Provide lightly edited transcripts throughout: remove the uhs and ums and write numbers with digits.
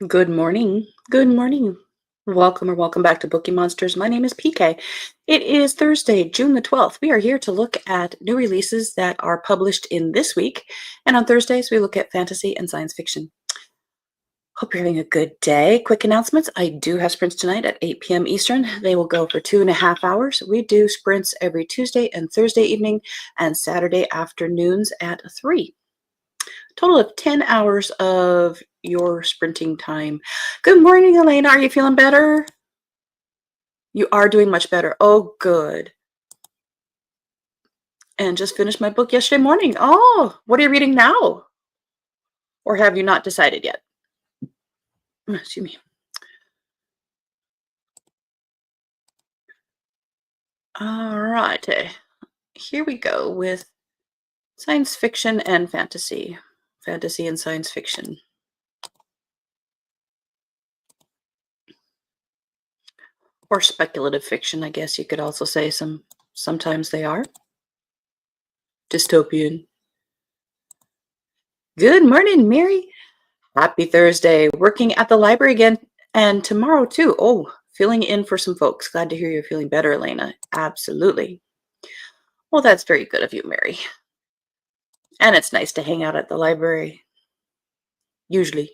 Good morning. Good morning. Welcome or welcome back to Bookeemonsters. My name is PK. It is Thursday, June the 12th. We are here to look at new releases that are published in this week. And on Thursdays, we look at fantasy and science fiction. Hope you're having a good day. Quick announcements. I do have sprints tonight at 8 p.m. Eastern. They will go for 2.5 hours. We do sprints every Tuesday and Thursday evening and Saturday afternoons at 3. Total of 10 hours of your sprinting time. Good morning, Elena. Are you feeling better? You are doing much better. Oh, good. And just finished my book yesterday morning. Oh, what are you reading now? Or have you not decided yet? Excuse me. All right. Here we go with science fiction and fantasy. Fantasy and science fiction. Or speculative fiction, I guess you could also say sometimes they are. Dystopian. Good morning, Mary. Happy Thursday. Working at the library again and tomorrow too. Oh, filling in for some folks. Glad to hear you're feeling better, Elena. Absolutely. Well, that's very good of you, Mary. And it's nice to hang out at the library. Usually.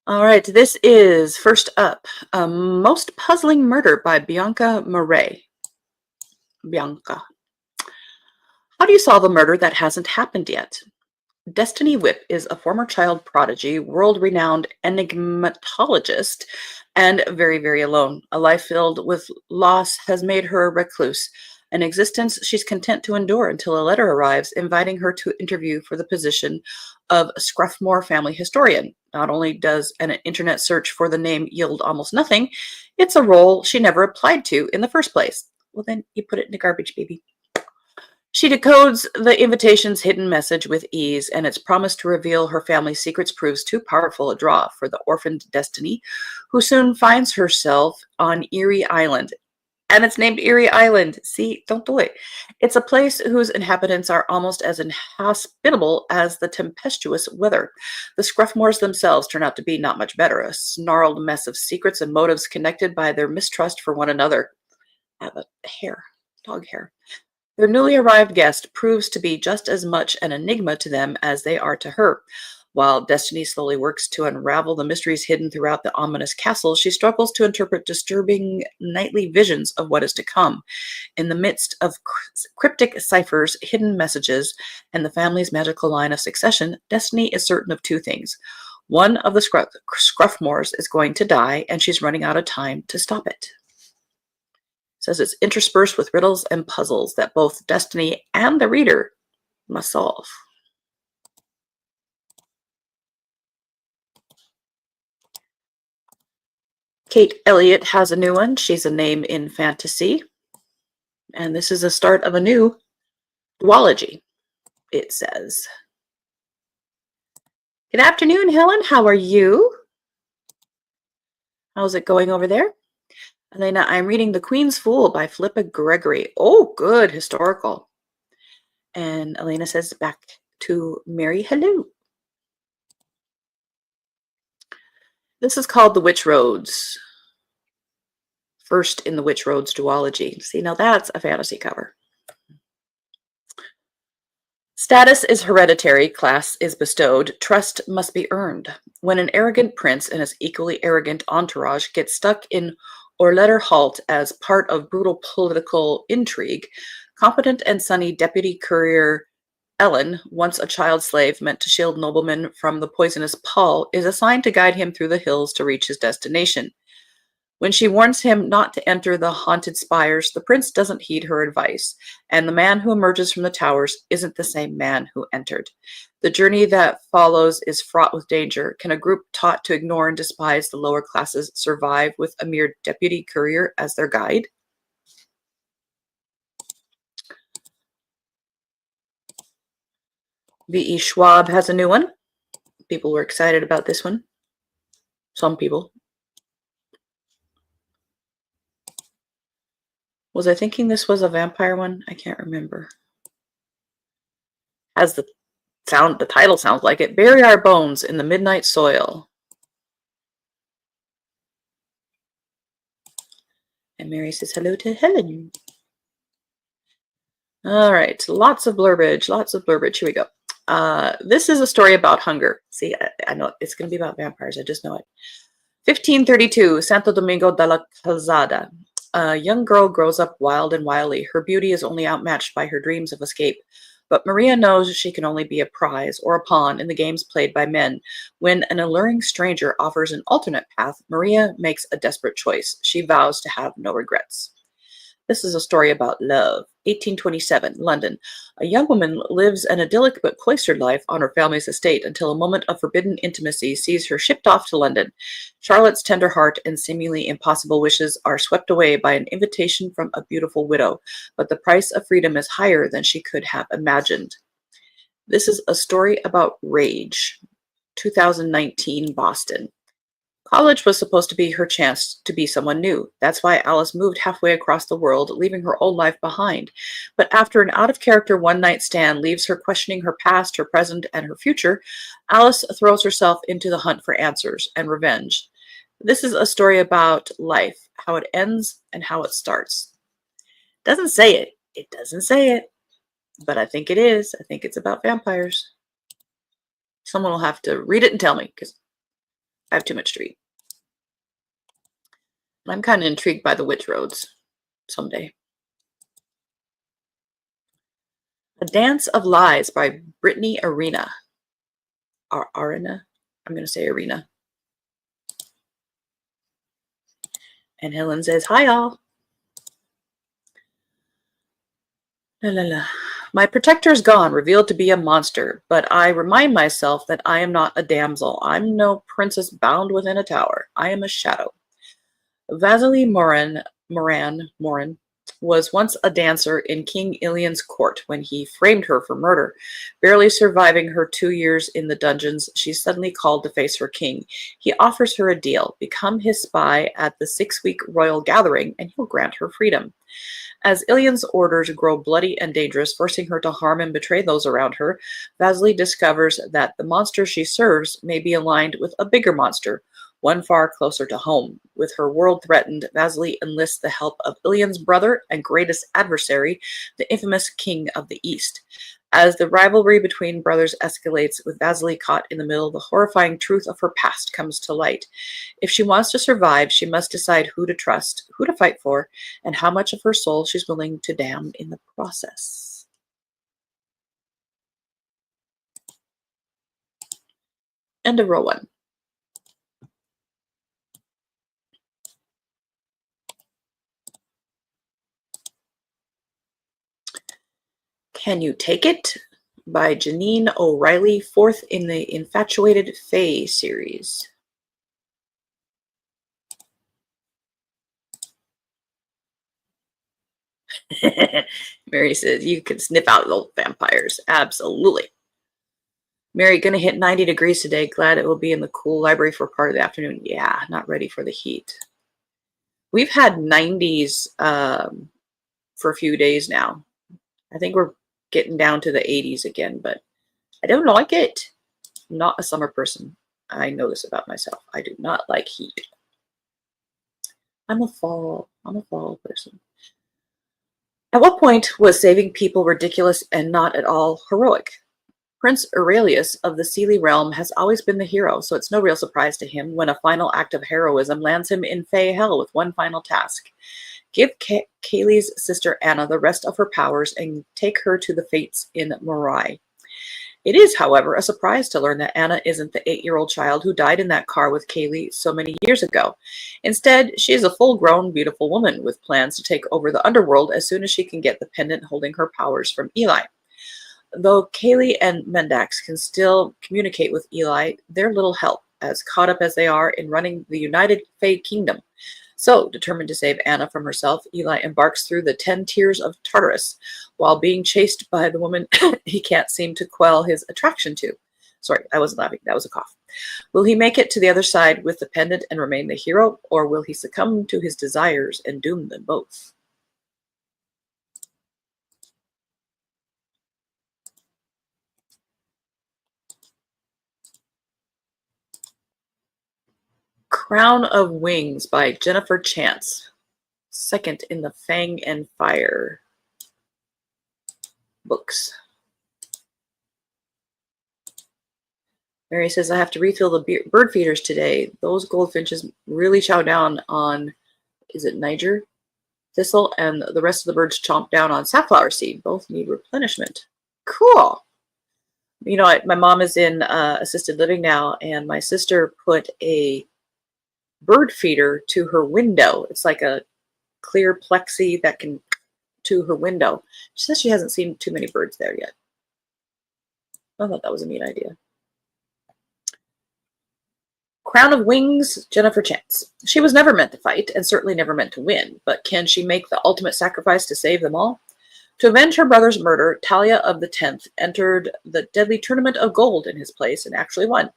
All right, this is first up, A Most Puzzling Murder by Bianca Murray. Bianca. How do you solve a murder that hasn't happened yet? Destiny Whip is a former child prodigy, world-renowned enigmatologist, and very, very alone. A life filled with loss has made her a recluse, an existence she's content to endure until a letter arrives inviting her to interview for the position of Scruffmore family historian. Not only does an internet search for the name yield almost nothing, it's a role she never applied to in the first place. Well, then you put it in the garbage, baby. She decodes the invitation's hidden message with ease, and its promise to reveal her family's secrets proves too powerful a draw for the orphaned Destiny, who soon finds herself on Erie Island. And it's named Erie Island. See, don't do it. It's a place whose inhabitants are almost as inhospitable as the tempestuous weather. The Scruffmores themselves turn out to be not much better, a snarled mess of secrets and motives connected by their mistrust for one another. I have a hair, dog hair. Their newly arrived guest proves to be just as much an enigma to them as they are to her. While Destiny slowly works to unravel the mysteries hidden throughout the ominous castle, she struggles to interpret disturbing nightly visions of what is to come. In the midst of cryptic ciphers, hidden messages, and the family's magical line of succession, Destiny is certain of two things. One of the Scruffmores is going to die, and she's running out of time to stop it. Says it's interspersed with riddles and puzzles that both Destiny and the reader must solve. Kate Elliott has a new one. She's a name in fantasy. And this is the start of a new duology, it says. Good afternoon, Helen. How are you? How's it going over there? Elena, I'm reading The Queen's Fool by Philippa Gregory. Oh, good, historical. And Elena says back to Mary, hello. This is called The Witch Roads. First in the Witch Roads duology. See, now that's a fantasy cover. Status is hereditary, class is bestowed, trust must be earned. When an arrogant prince and his equally arrogant entourage get stuck in Orletter Halt as part of brutal political intrigue, competent and sunny deputy courier Ellen, once a child slave meant to shield noblemen from the poisonous Paul, is assigned to guide him through the hills to reach his destination. When she warns him not to enter the haunted spires, the prince doesn't heed her advice, and the man who emerges from the towers isn't the same man who entered. The journey that follows is fraught with danger. Can a group taught to ignore and despise the lower classes survive with a mere deputy courier as their guide? V.E. Schwab has a new one. People were excited about this one. Some people. Was I thinking this was a vampire one? I can't remember. As the title sounds like it. Bury our bones in the midnight soil. And Mary says hello to Helen. All right, lots of blurbage, lots of blurbage. Here we go. This is a story about hunger. See, I know it's going to be about vampires. I just know it. 1532, Santo Domingo de la Calzada. A young girl grows up wild and wily. Her beauty is only outmatched by her dreams of escape. But Maria knows she can only be a prize or a pawn in the games played by men. When an alluring stranger offers an alternate path, Maria makes a desperate choice. She vows to have no regrets. This is a story about love. 1827, London. A young woman lives an idyllic but cloistered life on her family's estate until a moment of forbidden intimacy sees her shipped off to London. Charlotte's tender heart and seemingly impossible wishes are swept away by an invitation from a beautiful widow, but the price of freedom is higher than she could have imagined. This is a story about rage. 2019, Boston. College was supposed to be her chance to be someone new. That's why Alice moved halfway across the world, leaving her old life behind. But after an out-of-character one-night stand leaves her questioning her past, her present, and her future, Alice throws herself into the hunt for answers and revenge. This is a story about life, how it ends and how it starts. Doesn't say it. It doesn't say it. But I think it is. I think it's about vampires. Someone will have to read it and tell me, because I have too much to read. I'm kind of intrigued by the witch roads someday. A Dance of Lies by Brittany Arena. Arena? I'm going to say Arena. And Helen says, hi, all. La, la, la. My protector's gone, revealed to be a monster, but I remind myself that I am not a damsel. I'm no princess bound within a tower. I am a shadow. Vasily Morin was once a dancer in King Ilian's court when he framed her for murder. Barely surviving her 2 years in the dungeons, she's suddenly called to face her king. He offers her a deal: become his spy at the 6-week royal gathering, and he'll grant her freedom. As Ilian's orders grow bloody and dangerous, forcing her to harm and betray those around her, Vasily discovers that the monster she serves may be aligned with a bigger monster, one far closer to home. With her world threatened, Vasily enlists the help of Ilian's brother and greatest adversary, the infamous King of the East. As the rivalry between brothers escalates, with Vasily caught in the middle, the horrifying truth of her past comes to light. If she wants to survive, she must decide who to trust, who to fight for, and how much of her soul she's willing to damn in the process. End of row 1. Can You Take It? By Janine O'Reilly, 4th in the Infatuated Fae series. Mary says, you can sniff out those vampires. Absolutely. Mary, gonna hit 90 degrees today. Glad it will be in the cool library for part of the afternoon. Yeah, not ready for the heat. We've had 90s for a few days now. I think we're getting down to the 80s again, but I don't like it. I'm not a summer person. I know this about myself. I do not like heat. I'm a fall person. At what point was saving people ridiculous and not at all heroic? Prince Aurelius of the Seelie realm has always been the hero, so it's no real surprise to him when a final act of heroism lands him in Fey Hell with one final task. Give Kayleigh's sister Anna the rest of her powers and take her to the fates in Morai. It is, however, a surprise to learn that Anna isn't the 8-year-old child who died in that car with Kayleigh so many years ago. Instead, she is a full-grown, beautiful woman with plans to take over the underworld as soon as she can get the pendant holding her powers from Eli. Though Kayleigh and Mendax can still communicate with Eli, they're little help, as caught up as they are in running the United Fae Kingdom. So, determined to save Anna from herself, Eli embarks through the 10 tiers of Tartarus, while being chased by the woman he can't seem to quell his attraction to. Sorry, I wasn't laughing. That was a cough. Will he make it to the other side with the pendant and remain the hero, or will he succumb to his desires and doom them both? Crown of Wings by Jennifer Chance. second in the Fang and Fire books. Mary says, I have to refill the bird feeders today. Those goldfinches really chow down on, is it Niger thistle? And the rest of the birds chomp down on safflower seed. Both need replenishment. Cool. You know, my mom is in assisted living now, and my sister put a bird feeder to her window. It's like a clear plexi that can to her window. She says she hasn't seen too many birds there yet. I thought that was a neat idea. Crown of Wings, Jennifer Chance. She was never meant to fight, and certainly never meant to win, but can she make the ultimate sacrifice to save them all? To avenge her brother's murder, Talia of the 10th entered the deadly tournament of gold in his place and actually won.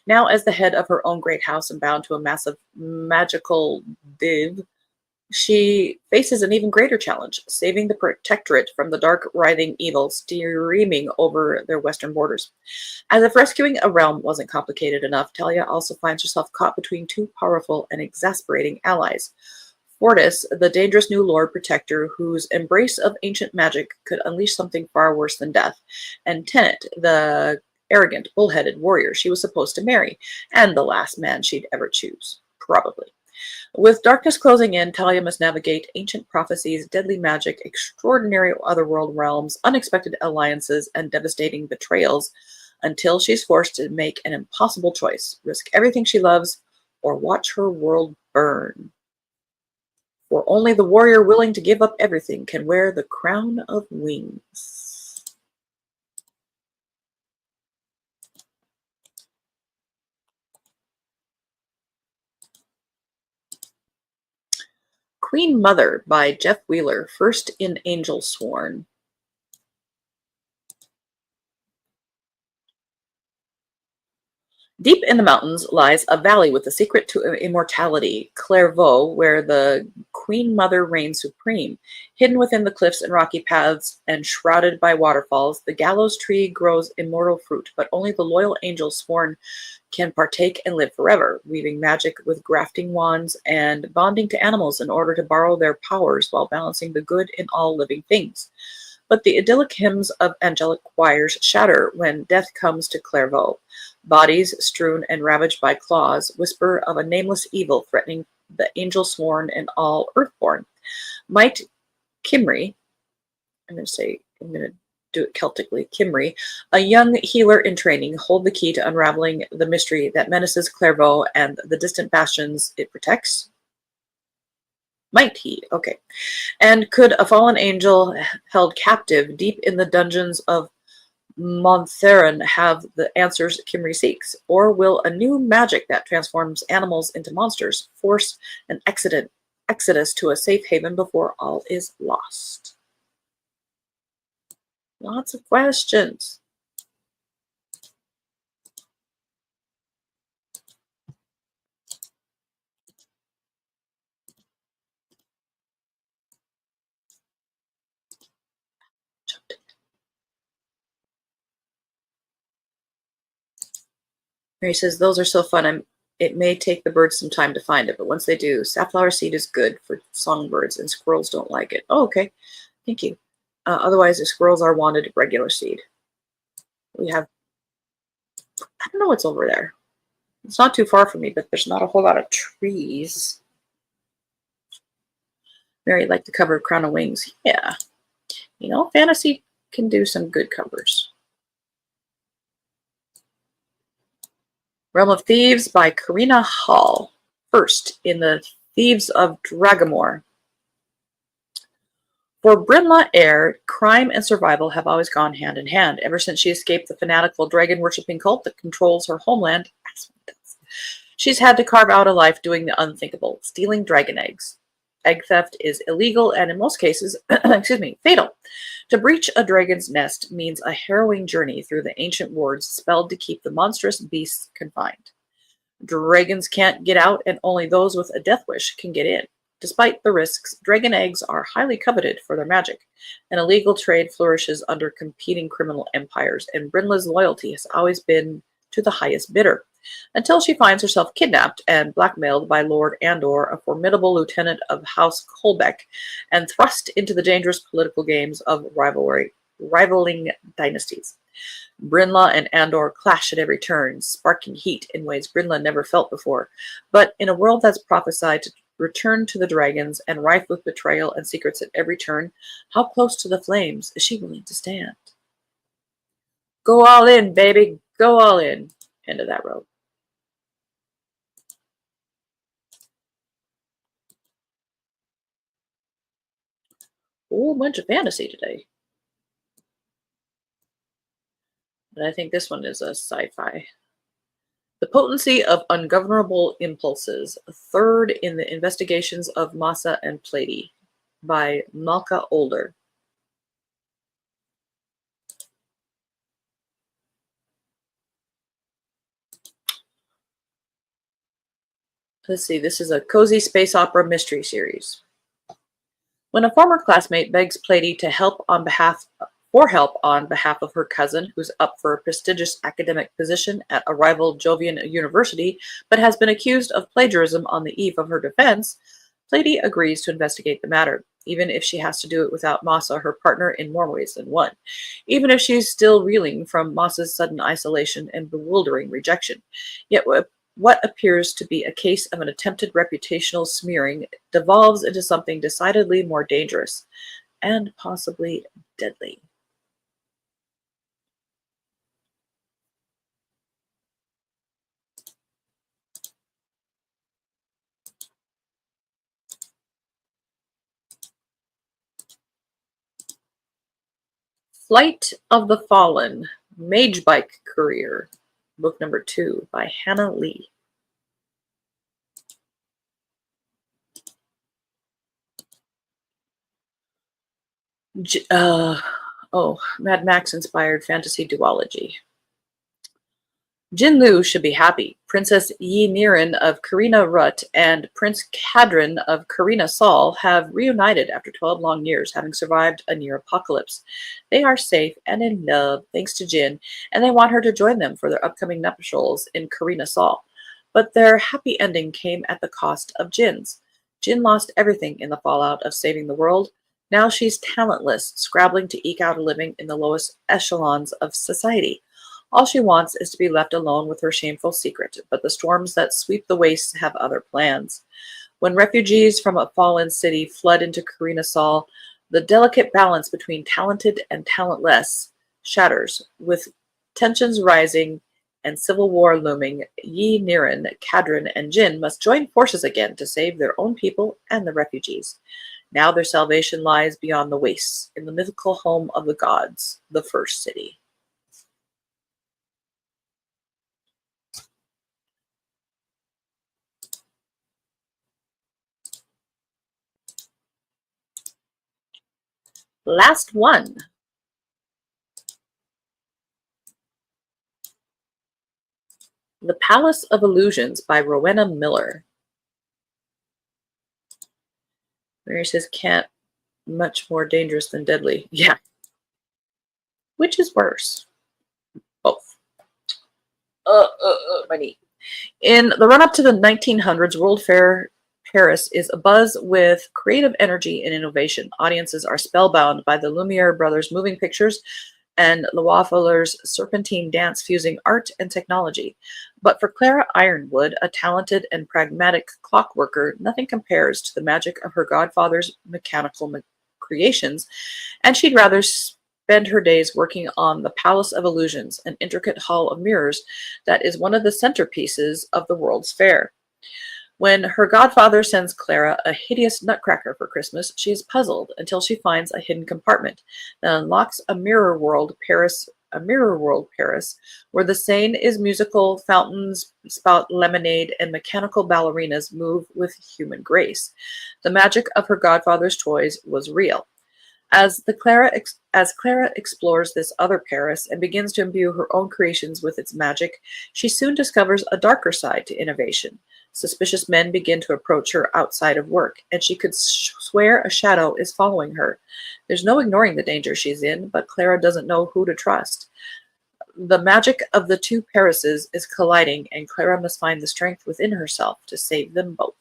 Now, as the head of her own great house and bound to a massive magical div, she faces an even greater challenge, saving the protectorate from the dark, writhing evil streaming over their western borders. As if rescuing a realm wasn't complicated enough, Talia also finds herself caught between two powerful and exasperating allies. Fortis, the dangerous new Lord Protector, whose embrace of ancient magic could unleash something far worse than death, and Tenet, the arrogant, bullheaded warrior she was supposed to marry, and the last man she'd ever choose, probably. With darkness closing in, Talia must navigate ancient prophecies, deadly magic, extraordinary otherworld realms, unexpected alliances, and devastating betrayals until she's forced to make an impossible choice, risk everything she loves, or watch her world burn. For only the warrior willing to give up everything can wear the crown of wings. Queen Mother by Jeff Wheeler, first in Angel Sworn. Deep in the mountains lies a valley with the secret to immortality, Clairvaux, where the Queen Mother reigns supreme. Hidden within the cliffs and rocky paths and shrouded by waterfalls, the gallows tree grows immortal fruit, but only the loyal angels sworn can partake and live forever, weaving magic with grafting wands and bonding to animals in order to borrow their powers while balancing the good in all living things. But the idyllic hymns of angelic choirs shatter when death comes to Clairvaux. Bodies strewn and ravaged by claws whisper of a nameless evil threatening the angel sworn and all earthborn. Might Kimry, I'm going to do it Celtically, Kimry, a young healer in training, hold the key to unraveling the mystery that menaces Clairvaux and the distant bastions it protects? Might he? Okay. And could a fallen angel held captive deep in the dungeons of Montheron have the answers Kimry seeks? Or will a new magic that transforms animals into monsters force an exodus to a safe haven before all is lost? Lots of questions. Mary says, those are so fun. It may take the birds some time to find it, but once they do, safflower seed is good for songbirds, and squirrels don't like it. Oh, okay. Thank you. Otherwise, the squirrels are wanted regular seed. We have, I don't know what's over there. It's not too far from me, but there's not a whole lot of trees. Mary liked the cover of Crown of Wings. Yeah. You know, fantasy can do some good covers. Realm of Thieves by Karina Hall, first in the Thieves of Dragamore. For Brinla Eyre, crime and survival have always gone hand in hand, ever since she escaped the fanatical dragon-worshipping cult that controls her homeland. She's had to carve out a life doing the unthinkable, stealing dragon eggs. Egg theft is illegal and, in most cases, fatal. To breach a dragon's nest means a harrowing journey through the ancient wards spelled to keep the monstrous beasts confined. Dragons can't get out, and only those with a death wish can get in. Despite the risks, dragon eggs are highly coveted for their magic. An illegal trade flourishes under competing criminal empires, and Brinla's loyalty has always been to the highest bidder, until she finds herself kidnapped and blackmailed by Lord Andor, a formidable lieutenant of House Colbeck, and thrust into the dangerous political games of rivaling dynasties. Brynla and Andor clash at every turn, sparking heat in ways Brynla never felt before. But in a world that's prophesied to return to the dragons and rife with betrayal and secrets at every turn, how close to the flames is she willing to stand? Go all in, baby. Go all in. End of that road. Whole bunch of fantasy today. But I think this one is a sci-fi. The Potency of Ungovernable Impulses, third in the Investigations of Massa and Plady, by Malka Older. Let's see, this is a cozy space opera mystery series. When a former classmate begs Plady to help on behalf of her cousin, who's up for a prestigious academic position at a rival Jovian university, but has been accused of plagiarism on the eve of her defense, Plady agrees to investigate the matter, even if she has to do it without Massa, her partner, in more ways than one, even if she's still reeling from Massa's sudden isolation and bewildering rejection. Yet what appears to be a case of an attempted reputational smearing devolves into something decidedly more dangerous and possibly deadly. Flight of the Fallen, Mage Bike Courier, book number 2 by Hannah Lee. Mad Max inspired fantasy duology. Jin Lu should be happy. Princess Yi Niren of Karina Rut and Prince Kadrin of Karina Sol have reunited after 12 long years, having survived a near apocalypse. They are safe and in love, thanks to Jin, and they want her to join them for their upcoming nuptials in Karina Sol. But their happy ending came at the cost of Jin's. Jin lost everything in the fallout of saving the world. Now she's talentless, scrabbling to eke out a living in the lowest echelons of society. All she wants is to be left alone with her shameful secret, but the storms that sweep the wastes have other plans. When refugees from a fallen city flood into Karina Sol, the delicate balance between talented and talentless shatters. With tensions rising and civil war looming, Yi Niren, Kadrin, and Jin must join forces again to save their own people and the refugees. Now their salvation lies beyond the wastes, in the mythical home of the gods, the First City. Last one. The Palace of Illusions by Rowena Miller. Mary says, can't much more dangerous than deadly. Yeah. Which is worse? Both. My knee. In the run-up to the 1900s World Fair, Paris is abuzz with creative energy and innovation. Audiences are spellbound by the Lumiere brothers' moving pictures and Loafeller's serpentine dance fusing art and technology. But for Clara Ironwood, a talented and pragmatic clockworker, nothing compares to the magic of her godfather's mechanical creations, and she'd rather spend her days working on the Palace of Illusions, an intricate hall of mirrors that is one of the centerpieces of the World's Fair. When her godfather sends Clara a hideous nutcracker for Christmas, she is puzzled until she finds a hidden compartment that unlocks a mirror world Paris, where the Seine is musical, fountains spout lemonade, and mechanical ballerinas move with human grace. The magic of her godfather's toys was real. As Clara explores this other Paris and begins to imbue her own creations with its magic, she soon discovers a darker side to innovation. Suspicious men begin to approach her outside of work, and she could swear a shadow is following her. There's no ignoring the danger she's in, but Clara doesn't know who to trust. The magic of the two Parises is colliding, and Clara must find the strength within herself to save them both.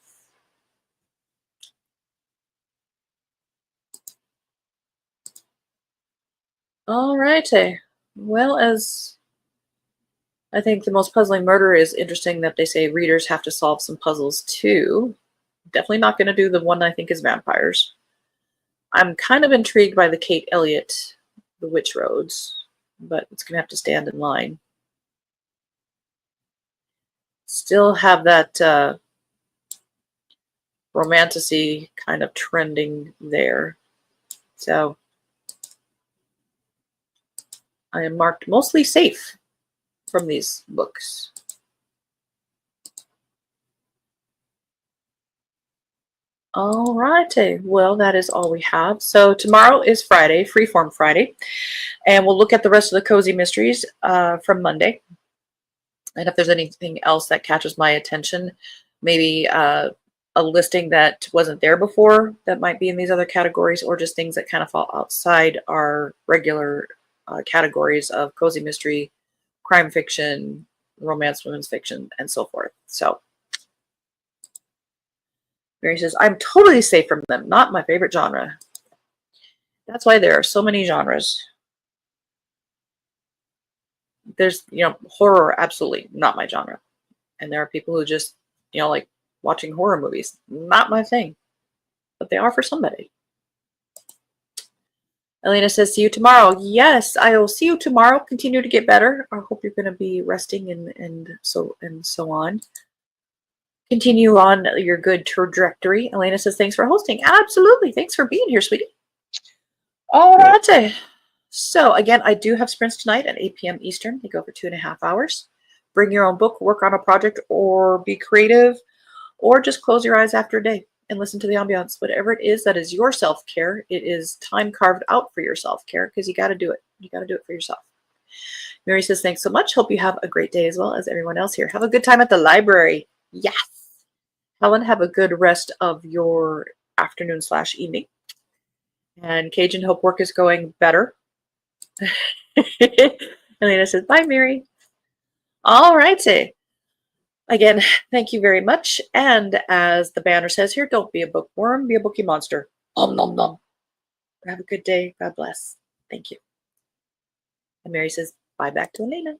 All righty. Well, as I think the most puzzling murder is interesting that they say readers have to solve some puzzles too. Definitely not going to do the one I think is vampires. I'm kind of intrigued by the Kate Elliott, the Witch Roads, but it's going to have to stand in line. Still have that romantasy kind of trending there. So I am marked mostly safe from these books. All righty. Well, that is all we have. So tomorrow is Friday, Freeform Friday, and we'll look at the rest of the Cozy Mysteries from Monday. And if there's anything else that catches my attention, maybe a listing that wasn't there before that might be in these other categories, or just things that kind of fall outside our regular categories of cozy mystery, crime fiction, romance, women's fiction, and so forth. So Mary says, I'm totally safe from them. Not my favorite genre. That's why there are so many genres. There's, horror, absolutely not my genre. And there are people who just, like watching horror movies. Not my thing. But they are for somebody. Elena says, see you tomorrow. Yes, I will see you tomorrow. Continue to get better. I hope you're going to be resting and so on. Continue on your good trajectory. Elena says, thanks for hosting. Absolutely. Thanks for being here, sweetie. All right. So again, I do have sprints tonight at 8 p.m. Eastern. They go for 2.5 hours. Bring your own book, work on a project, or be creative, or just close your eyes after a day and listen to the ambiance. Whatever it is that is your self-care, it is time carved out for your self-care because you got to do it. You got to do it for yourself. Mary says, thanks so much. Hope you have a great day as well as everyone else here. Have a good time at the library. Yes. Helen, have a good rest of your afternoon/evening. And Cajun, hope work is going better. Elena says, bye, Mary. All righty. Again, thank you very much. And as the banner says here, don't be a bookworm, be a bookie monster. Nom, nom, nom. Have a good day. God bless. Thank you. And Mary says, bye back to Elena.